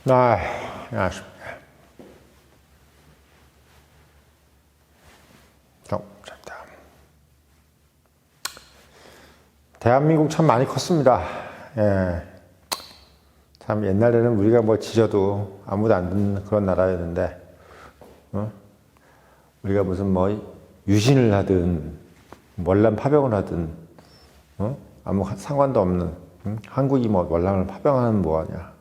아, 아쉽네. 짧다. 대한민국 참 많이 컸습니다. 예. 참 옛날에는 우리가 뭐 지져도 아무도 안 듣는 그런 나라였는데, 우리가 무슨 뭐 유신을 하든, 월남 파병을 하든, 아무 상관도 없는, 한국이 뭐 월남을 파병하는 뭐하냐.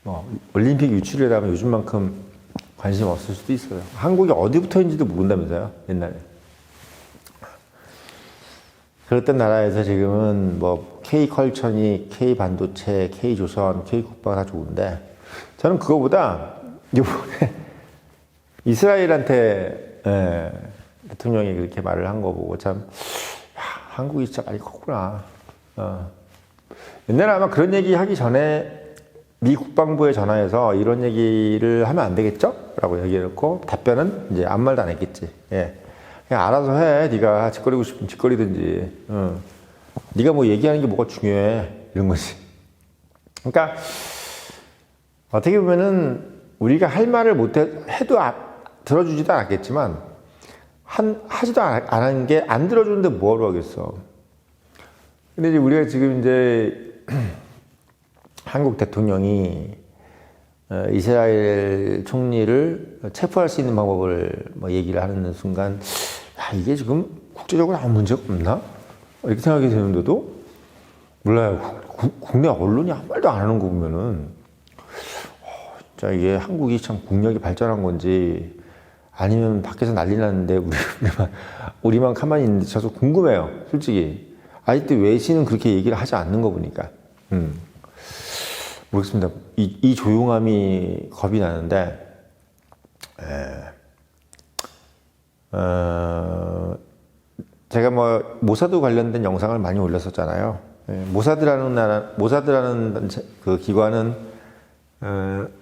뭐 올림픽 유출이라면 요즘만큼 관심 없을 수도 있어요. 한국이 어디부터인지도 모른다면서요, 옛날에. 그랬던 나라에서 지금은 뭐 K컬처니, K반도체, K조선, K국방 다 좋은데, 저는 그거보다 이번에 이스라엘한테 대통령이 그렇게 말을 한 거 보고 참, 야, 한국이 진짜 많이 컸구나. 옛날에 아마 그런 얘기 하기 전에 미 국방부에 전화해서 이런 얘기를 하면 안 되겠죠? 라고 얘기해놓고 답변은 이제 아무 말도 안 했겠지. 예. 그냥 알아서 해. 네가 짓거리고 싶으면 짓거리든지. 네가 뭐 얘기하는 게 뭐가 중요해. 이런 거지. 그러니까 어떻게 보면은 우리가 할 말을 해도 들어주지도 않았겠지만 하지도 않은 게 안 들어주는데 뭐하러 하겠어. 근데 이제 우리가 지금 이제 한국 대통령이 이스라엘 총리를 체포할 수 있는 방법을 뭐 얘기를 하는 순간, 야, 이게 지금 국제적으로 아무 문제가 없나? 이렇게 생각이 드는데도, 몰라요. 국내 언론이 아무 말도 안 하는 거 보면은, 진짜 이게 한국이 참 국력이 발전한 건지, 아니면 밖에서 난리 났는데, 우리만 가만히 있는데, 저도 궁금해요. 솔직히. 아직도 외신은 그렇게 얘기를 하지 않는 거 보니까. 모르겠습니다. 이 조용함이 겁이 나는데, 제가 뭐 모사드 관련된 영상을 많이 올렸었잖아요. 모사드라는 그 기관은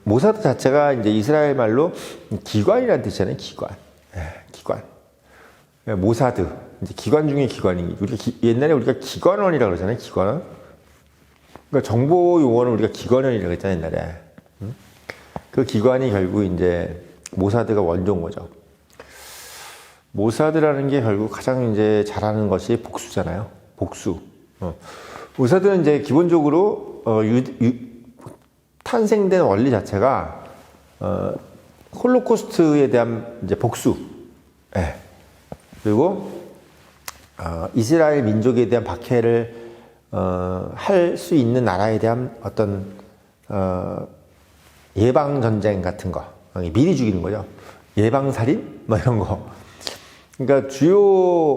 모사드 자체가 이제 이스라엘 말로 기관이라는 뜻이잖아요. 기관. 모사드 이제 기관 중에 기관이. 옛날에 우리가 기관원이라고 그러잖아요. 기관원. 그러니까 정보 요원을 우리가 기관원이라고 했잖아요, 옛날에. 그 기관이 결국 이제 모사드가 원조인 거죠. 모사드라는 게 결국 가장 이제 잘하는 것이 복수잖아요. 복수. 모사드는 이제 기본적으로 탄생된 원리 자체가 홀로코스트에 대한 이제 복수. 그리고 이스라엘 민족에 대한 박해를 할 수 있는 나라에 대한 어떤 예방 전쟁 같은 거 미리 죽이는 거죠. 예방 살인 뭐 이런 거. 그러니까 주요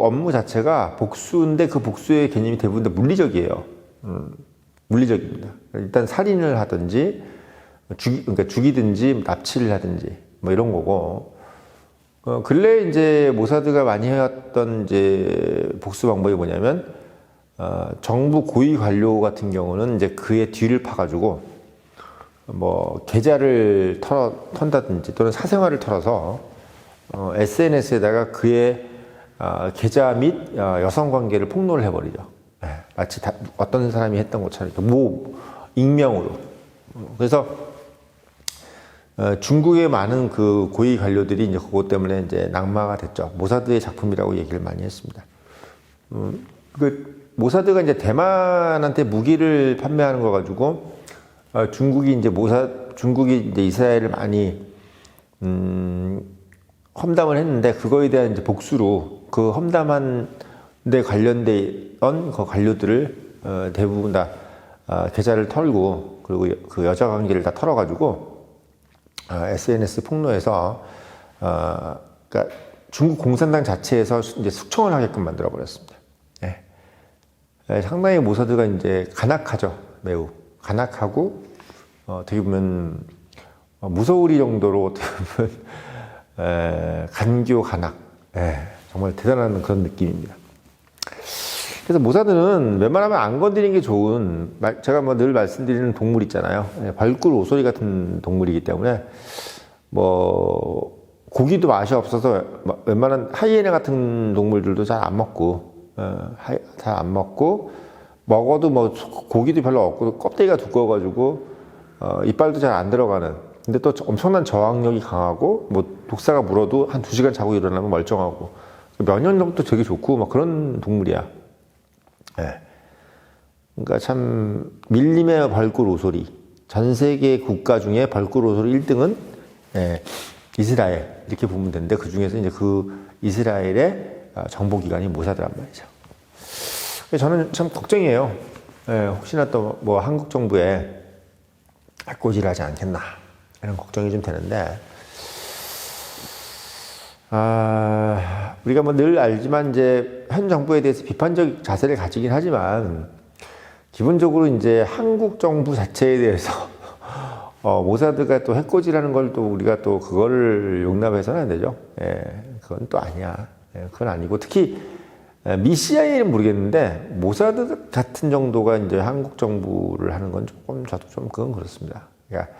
업무 자체가 복수인데 그 복수의 개념이 대부분 다 물리적이에요. 물리적입니다. 일단 살인을 하든지 그러니까 죽이든지 납치를 하든지 뭐 이런 거고. 근래 이제 모사드가 많이 해왔던 이제 복수 방법이 뭐냐면 정부 고위 관료 같은 경우는 이제 그의 뒤를 파가지고 뭐 계좌를 턴다든지 또는 사생활을 털어서 SNS에다가 그의 계좌 및 여성 관계를 폭로를 해버리죠. 마치 어떤 사람이 했던 것처럼 익명으로. 그래서 중국의 많은 그 고위 관료들이 이제 그것 때문에 이제 낙마가 됐죠. 모사드의 작품이라고 얘기를 많이 했습니다. 모사드가 이제 대만한테 무기를 판매하는 거 가지고 중국이 이제 이스라엘을 많이 험담을 했는데 그거에 대한 이제 복수로 그 험담한 데 관련된 그 관료들을 대부분 다 계좌를 털고 그리고 그 여자 관계를 다 털어가지고 SNS 폭로해서 그러니까 중국 공산당 자체에서 이제 숙청을 하게끔 만들어 버렸습니다. 상당히 모사드가 이제 간악하죠. 매우 간악하고 어떻게 보면 무서우리 정도로 어떻게 보면 간교 간악. 정말 대단한 그런 느낌입니다. 그래서 모사드는 웬만하면 안 건드리는 게 좋은, 제가 뭐 늘 말씀드리는 동물 있잖아요. 벌꿀 오소리 같은 동물이기 때문에 뭐 고기도 맛이 없어서 웬만한 하이에나 같은 동물들도 잘 안 먹고 잘 안 먹고 먹어도 뭐 고기도 별로 없고 껍데기가 두꺼워가지고 이빨도 잘 안 들어가는, 근데 또 엄청난 저항력이 강하고, 뭐 독사가 물어도 한 2시간 자고 일어나면 멀쩡하고, 면역력도 되게 좋고 막 그런 동물이야. 예. 그러니까 참 밀림의 벌꿀 오소리, 전 세계 국가 중에 벌꿀 오소리 1등은 예, 이스라엘 이렇게 보면 되는데, 그 중에서 이제 그 이스라엘의 정보기관이 모사드란 말이죠. 저는 참 걱정이에요. 예, 혹시나 또 뭐 한국 정부에 해코지를 하지 않겠나 이런 걱정이 좀 되는데, 우리가 뭐 늘 알지만 이제 현 정부에 대해서 비판적 자세를 가지긴 하지만, 기본적으로 이제 한국 정부 자체에 대해서 모사드가 또 해코지라는 걸 또 우리가 또 그거를 용납해서는 안 되죠. 예, 그건 또 아니야. 예, 그건 아니고, 특히 미 CIA는 모르겠는데 모사드 같은 정도가 이제 한국 정부를 하는 건 조금 저도 좀 그건 그렇습니다. 그러니까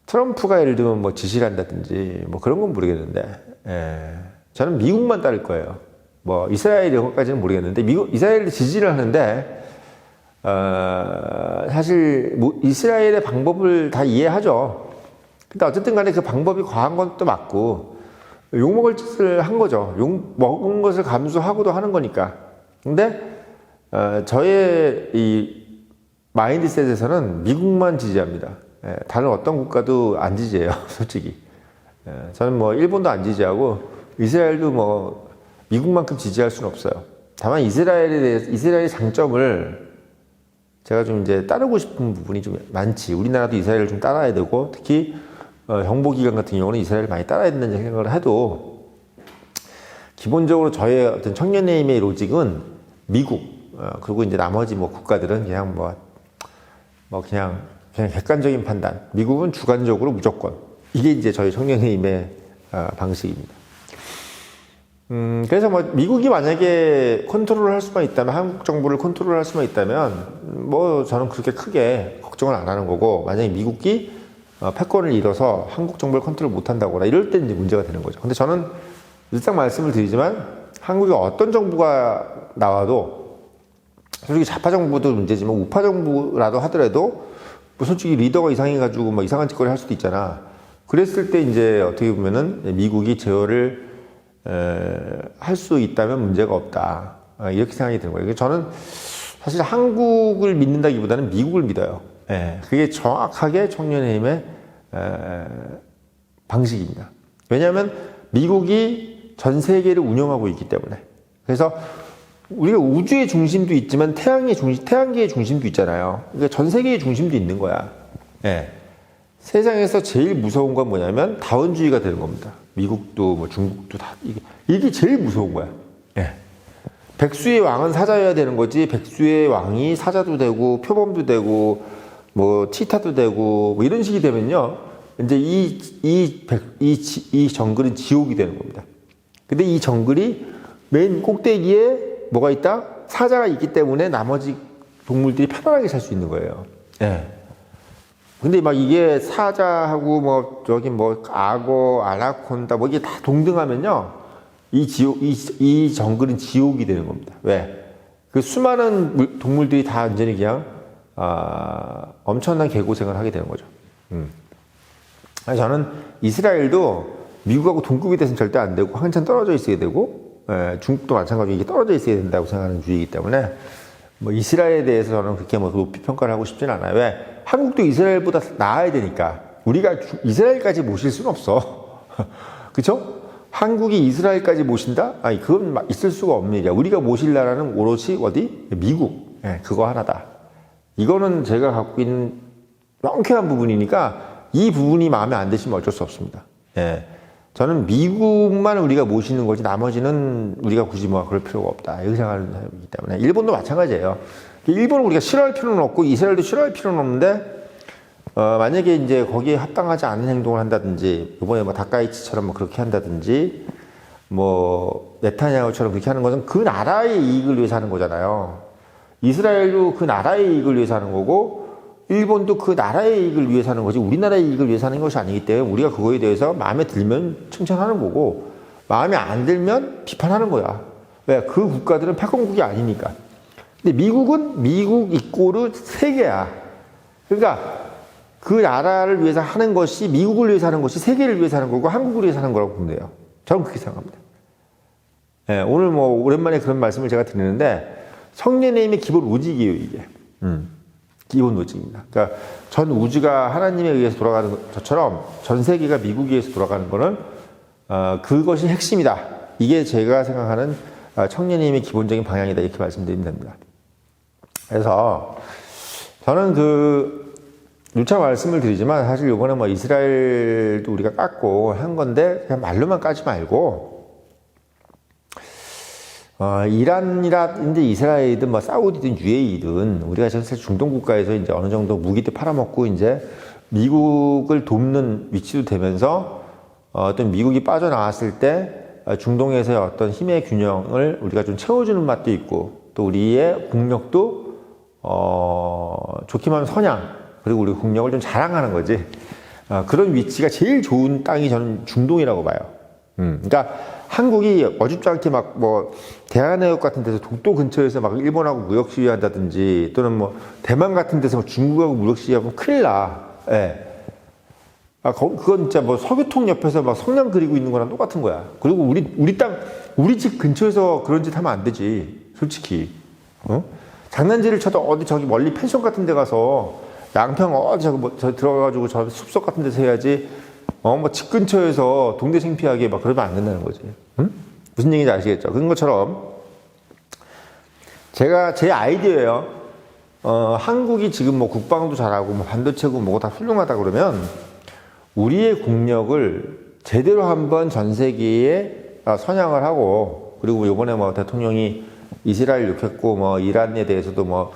트럼프가 예를 들면 뭐 지시를 한다든지 뭐 그런 건 모르겠는데, 예, 저는 미국만 따를 거예요. 뭐 이스라엘 이런 것까지는 모르겠는데, 이스라엘이 지지를 하는데, 사실 뭐 이스라엘의 방법을 다 이해하죠. 근데 어쨌든 간에 그 방법이 과한 것도 맞고, 욕먹을 짓을 한 거죠. 욕먹은 것을 감수하고도 하는 거니까. 근데 저의 이 마인드셋에서는 미국만 지지합니다. 예, 다른 어떤 국가도 안 지지해요, 솔직히. 예, 저는 뭐 일본도 안 지지하고 이스라엘도 뭐 미국만큼 지지할 수는 없어요. 다만 이스라엘에 대해서, 이스라엘의 장점을 제가 좀 이제 따르고 싶은 부분이 좀 많지. 우리나라도 이스라엘을 좀 따라야 되고, 특히 정보기관 같은 경우는 이스라엘을 많이 따라야 된다는 생각을 해도, 기본적으로 저의 어떤 청년의힘의 로직은 미국, 그리고 이제 나머지 뭐 국가들은 그냥 그냥 객관적인 판단, 미국은 주관적으로 무조건, 이게 이제 저희 청년의힘의 방식입니다. 그래서 뭐 미국이 만약에 컨트롤을 할 수만 있다면, 한국 정부를 컨트롤할 수만 있다면 뭐 저는 그렇게 크게 걱정을 안 하는 거고, 만약에 미국이 패권을 잃어서 한국 정부를 컨트롤 못 한다거나 이럴 때 이제 문제가 되는 거죠. 근데 저는 일상 말씀을 드리지만, 한국에 어떤 정부가 나와도, 솔직히 좌파 정부도 문제지만 우파 정부라도 하더라도 뭐 솔직히 리더가 이상해가지고 뭐 이상한 짓거리 할 수도 있잖아. 그랬을 때 이제 어떻게 보면은 미국이 제어를 할 수 있다면 문제가 없다, 이렇게 생각이 드는 거예요. 저는 사실 한국을 믿는다기보다는 미국을 믿어요. 예, 그게 정확하게 청년의힘의 방식입니다. 왜냐하면 미국이 전 세계를 운영하고 있기 때문에. 그래서 우리가 우주의 중심도 있지만 태양계의 중심도 있잖아요. 그러니까 전 세계의 중심도 있는 거야. 예. 세상에서 제일 무서운 건 뭐냐면 다원주의가 되는 겁니다. 미국도 뭐 중국도 다 이게 제일 무서운 거야. 예. 백수의 왕은 사자여야 되는 거지, 백수의 왕이 사자도 되고 표범도 되고 뭐 치타도 되고 뭐 이런 식이 되면요, 이제 이 정글은 지옥이 되는 겁니다. 근데 이 정글이 맨 꼭대기에 뭐가 있다? 사자가 있기 때문에 나머지 동물들이 편안하게 살 수 있는 거예요. 예. 근데 막 이게 사자하고 뭐 저기 뭐 악어, 아나콘다 뭐 이게 다 동등하면요, 이 정글은 지옥이 되는 겁니다. 왜? 그 수많은 동물들이 다 완전히 그냥 엄청난 개고생을 하게 되는 거죠. 저는 이스라엘도 미국하고 동급이 돼서는 절대 안 되고 한참 떨어져 있어야 되고, 중국도 마찬가지로 이게 떨어져 있어야 된다고 생각하는 주의이기 때문에 뭐 이스라엘에 대해서 저는 그렇게 뭐 높이 평가를 하고 싶지는 않아요. 왜? 한국도 이스라엘보다 나아야 되니까. 우리가 이스라엘까지 모실 수는 없어. 그쵸? 한국이 이스라엘까지 모신다? 아니, 그건 있을 수가 없는 일이야. 우리가 모실 나라는 오롯이 어디? 미국. 그거 하나다. 이거는 제가 갖고 있는 명쾌한 부분이니까 이 부분이 마음에 안 드시면 어쩔 수 없습니다. 저는 미국만 우리가 모시는 거지 나머지는 우리가 굳이 뭐 그럴 필요가 없다, 이렇게 생각하는 사람이기 때문에. 일본도 마찬가지예요. 일본을 우리가 싫어할 필요는 없고 이스라엘도 싫어할 필요는 없는데, 만약에 이제 거기에 합당하지 않은 행동을 한다든지, 이번에 뭐 다카이치처럼 뭐 그렇게 한다든지, 뭐 네타냐후처럼 그렇게 하는 것은 그 나라의 이익을 위해서 하는 거잖아요. 이스라엘도 그 나라의 이익을 위해서 하는 거고, 일본도 그 나라의 이익을 위해서 하는 거지 우리나라의 이익을 위해서 하는 것이 아니기 때문에, 우리가 그거에 대해서 마음에 들면 칭찬하는 거고 마음에 안 들면 비판하는 거야. 왜? 그 국가들은 패권국이 아니니까. 근데 미국은 미국 이꼬르 세계야. 그러니까 그 나라를 위해서 하는 것이 미국을 위해서 하는 것이 세계를 위해서 하는 거고 한국을 위해서 하는 거라고 보면 돼요. 저는 그렇게 생각합니다. 예, 오늘 뭐 오랜만에 그런 말씀을 제가 드리는데 성령의 힘의 기본 로직이에요, 이게. 기본 로직입니다. 그러니까 전 우주가 하나님에 의해서 돌아가는 것처럼 전 세계가 미국에 의해서 돌아가는 거는 그것이 핵심이다. 이게 제가 생각하는 청년의 힘의 기본적인 방향이다. 이렇게 말씀드리면 됩니다. 그래서 저는 누차 말씀을 드리지만 사실 이번에 뭐 이스라엘도 우리가 깎고 한 건데 그냥 말로만 까지 말고 이란이라든지 이스라엘이든 뭐 사우디든 UAE든 우리가 사실 중동 국가에서 이제 어느 정도 무기도 팔아먹고 이제 미국을 돕는 위치도 되면서 어떤 미국이 빠져나왔을 때 중동에서의 어떤 힘의 균형을 우리가 좀 채워주는 맛도 있고 또 우리의 국력도 좋게 말하면 선양 그리고 우리 국력을 좀 자랑하는 거지. 그런 위치가 제일 좋은 땅이 저는 중동이라고 봐요. 그러니까 한국이 어줍지 않게 막 뭐 대한해협 같은 데서 독도 근처에서 막 일본하고 무역 시위한다든지 또는 뭐 대만 같은 데서 중국하고 무역 시위하면 큰일 나. 예. 그건 진짜 뭐 석유통 옆에서 막 성냥 그리고 있는 거랑 똑같은 거야. 그리고 우리 집 근처에서 그런 짓 하면 안 되지. 솔직히. 장난질을 쳐도 어디 저기 멀리 펜션 같은 데 가서 양평 어디 저 들어가가지고 저 숲속 같은 데서 해야지. 뭐 집 근처에서 동네 창피하게 막 그러면 안 된다는 거지. 무슨 얘기인지 아시겠죠? 그런 것처럼 제가 제 아이디어예요. 한국이 지금 뭐 국방도 잘하고 뭐 반도체고 뭐고 다 훌륭하다 그러면 우리의 국력을 제대로 한번 전 세계에 선양을 하고 그리고 이번에 뭐 대통령이 이스라엘 욕했고 뭐 이란에 대해서도 뭐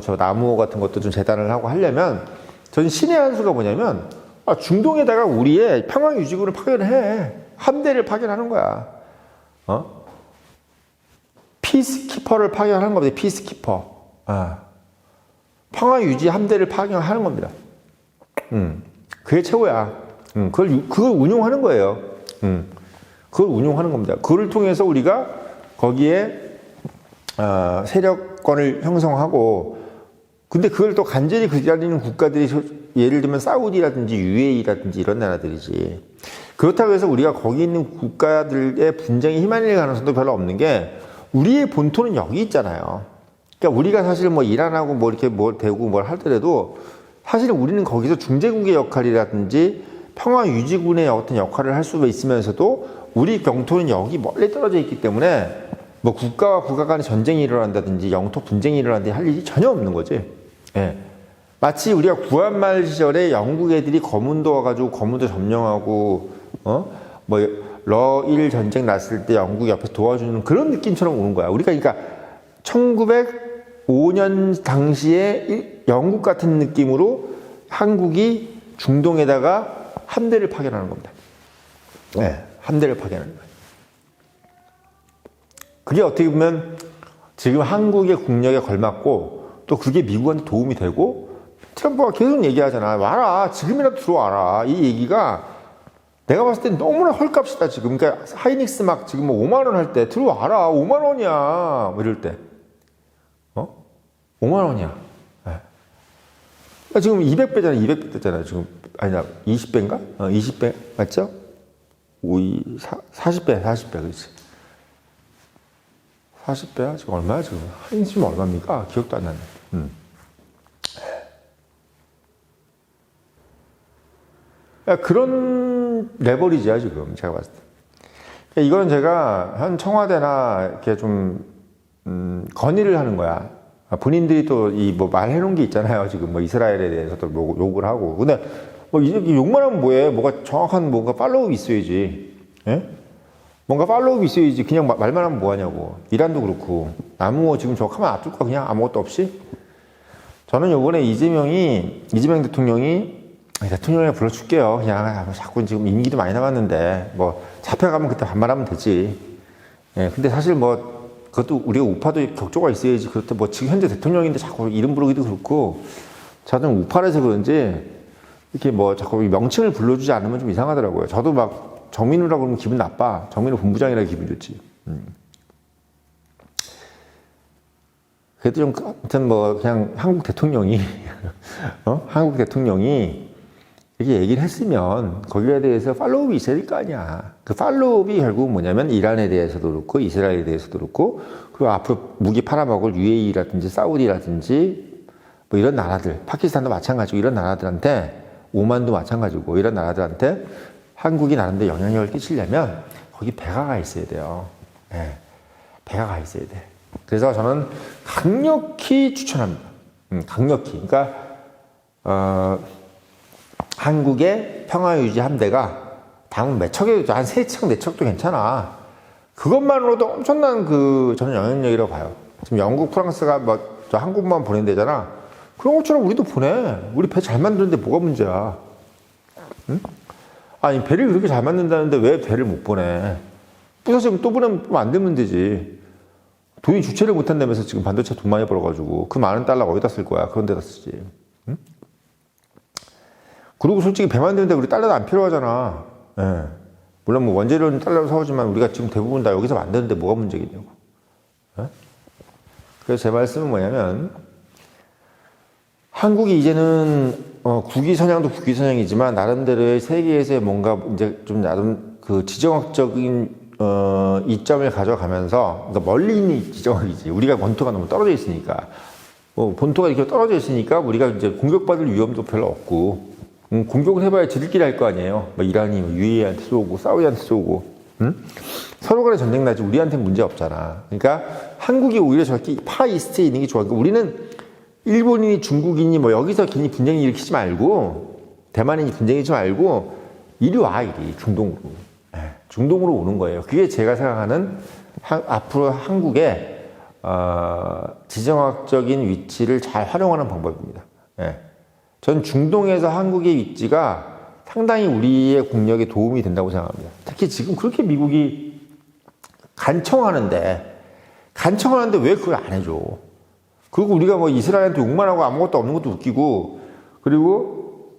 저 나무 같은 것도 좀 재단을 하고 하려면 전 신의 한 수가 뭐냐면 중동에다가 우리의 평화 유지군을 파견해. 함대를 파견하는 거야. 피스키퍼를 파견하는 겁니다. 피스키퍼. 평화 유지 함대를 파견하는 겁니다. 그게 최고야. 그걸 운용하는 거예요. 그걸 운용하는 겁니다. 그걸 통해서 우리가 거기에 세력권을 형성하고 근데 그걸 또 간절히 기다리는 국가들이 예를 들면 사우디라든지 UAE라든지 이런 나라들이지. 그렇다고 해서 우리가 거기 있는 국가들의 분쟁에 휘말릴 가능성도 별로 없는 게 우리의 본토는 여기 있잖아요. 그러니까 우리가 사실 뭐 이란하고 뭐 이렇게 뭘 대고 뭘 하더라도 사실은 우리는 거기서 중재국의 역할이라든지 평화 유지군의 어떤 역할을 할 수가 있으면서도 우리 영토는 여기 멀리 떨어져 있기 때문에 뭐 국가와 국가 간의 전쟁이 일어난다든지 영토 분쟁이 일어난다든지 할 일이 전혀 없는 거지. 예. 마치 우리가 구한말 시절에 영국 애들이 거문도 와가지고 거문도 점령하고 뭐 러일 전쟁 났을 때 영국 옆에서 도와주는 그런 느낌처럼 오는 거야. 우리가 그러니까 1905년 당시에 영국 같은 느낌으로 한국이 중동에다가 함대를 파견하는 겁니다. 네, 함대를 파견하는 거예요. 그게 어떻게 보면 지금 한국의 국력에 걸맞고 또 그게 미국한테 도움이 되고 트럼프가 계속 얘기하잖아. 와라. 지금이라도 들어와라. 이 얘기가 내가 봤을 땐 너무나 헐값이다 지금. 그러니까 하이닉스 막 지금 뭐 5만 원 할 때 들어와라. 5만 원이야. 뭐 이럴 때. 5만 원이야. 네. 지금 200배잖아. 200배 됐잖아. 지금 아니야. 20배인가? 20배 맞죠? 40배. 그렇지. 40배야? 지금 얼마야, 지금? 하이닉스 얼마입니까? 기억도 안 나네. 그런 레버리지야, 지금. 제가 봤을 때. 이건 제가 한 청와대나 이렇게 좀, 건의를 하는 거야. 본인들이 또 이 뭐 말해놓은 게 있잖아요. 지금 뭐 이스라엘에 대해서도 욕을 하고. 근데 뭐 욕만 하면 뭐해? 뭐가 정확한 뭔가 팔로우가 있어야지. 예? 뭔가 팔로우가 있어야지. 그냥 말만 하면 뭐하냐고. 이란도 그렇고. 아무 지금 저 가만 놔둘 거 그냥 아무것도 없이. 저는 요번에 이재명 대통령이 대통령에 불러줄게요. 그냥 자꾸 지금 임기도 많이 남았는데 뭐 잡혀가면 그때 반말하면 되지. 예, 근데 사실 뭐 그것도 우리가 우파도 격조가 있어야지. 그렇다 뭐 지금 현재 대통령인데 자꾸 이름 부르기도 그렇고 저는 우파라서 그런지 이렇게 뭐 자꾸 명칭을 불러주지 않으면 좀 이상하더라고요. 저도 막 정민우라고 그러면 기분 나빠. 정민우 본부장이라 기분 좋지. 그래도 좀, 아무튼 뭐, 그냥 한국 대통령이, 한국 대통령이 이렇게 얘기를 했으면 거기에 대해서 팔로우업이 있어야 될 거 아니야. 그 팔로우업이 결국 뭐냐면 이란에 대해서도 그렇고 이스라엘에 대해서도 그렇고 그리고 앞으로 무기 팔아먹을 UAE라든지 사우디라든지 뭐 이런 나라들, 파키스탄도 마찬가지고 이런 나라들한테 오만도 마찬가지고 이런 나라들한테 한국이 나름대로 영향력을 끼치려면 거기 배가 가 있어야 돼요. 네, 배가 가 있어야 돼. 그래서 저는 강력히 추천합니다. 강력히. 그러니까 한국의 평화유지 함대가 당은 몇 척에도 한 3척, 4척도 괜찮아. 그것만으로도 엄청난 저는 영향력이라고 봐요. 지금 영국, 프랑스가 저 한국만 보낸대잖아. 그런 것처럼 우리도 보내. 우리 배 잘 만드는데 뭐가 문제야? 응? 아니, 배를 그렇게 잘 만든다는데 왜 배를 못 보내? 부서지면 또 보내면 안 되면 되지. 돈이 주체를 못 한다면서 지금 반도체 돈 많이 벌어가지고 그 많은 달러 어디다 쓸 거야? 그런 데다 쓰지. 응? 그리고 솔직히 배 만드는데 우리 달러도 안 필요하잖아. 예. 물론 뭐 원재료는 달러로 사오지만 우리가 지금 대부분 다 여기서 만드는데 뭐가 문제겠냐고. 예? 그래서 제 말씀은 뭐냐면 한국이 이제는 국위 선양도 국위 선양이지만 나름대로의 세계에서의 뭔가 이제 좀 나름 그 지정학적인 이점을 가져가면서 그러니까 멀리 있는 지정학이지. 우리가 본토가 너무 떨어져 있으니까 본토가 이렇게 떨어져 있으니까 우리가 이제 공격받을 위험도 별로 없고 공격을 해봐야 지들끼리 할 거 아니에요. 뭐 이란이 UAE한테 쏘고 사우디한테 쏘고 서로 간에 전쟁 나지 우리한테는 문제 없잖아. 그러니까 한국이 오히려 저렇게 파이스트에 있는 게 좋아. 그러니까 우리는 일본인이 중국인이 뭐 여기서 괜히 분쟁이 일으키지 말고 대만인이 분쟁이지 말고 이리 와 이리 중동으로. 중동으로 오는 거예요. 그게 제가 생각하는 앞으로 한국의 지정학적인 위치를 잘 활용하는 방법입니다. 전 중동에서 한국의 위치가 상당히 우리의 국력에 도움이 된다고 생각합니다. 특히 지금 그렇게 미국이 간청하는데 왜 그걸 안 해줘? 그리고 우리가 뭐 이스라엘한테 욕만 하고 아무것도 없는 것도 웃기고 그리고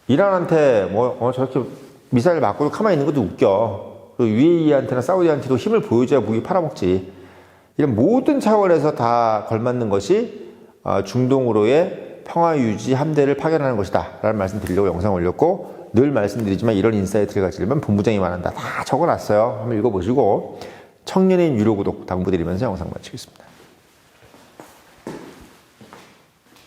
이란한테 저렇게 미사일 맞고 가만히 있는 것도 웃겨. 그리고 UAE한테나 사우디한테도 힘을 보여줘야 무기 팔아먹지. 이런 모든 차원에서 다 걸맞는 것이 중동으로의 평화유지 함대를 파견하는 것이다 라는 말씀 드리려고 영상 올렸고 늘 말씀드리지만 이런 인사이트를 가지려면 본부장이 말한다 다 적어놨어요. 한번 읽어보시고 청년인 유료 구독 당부드리면서 영상 마치겠습니다.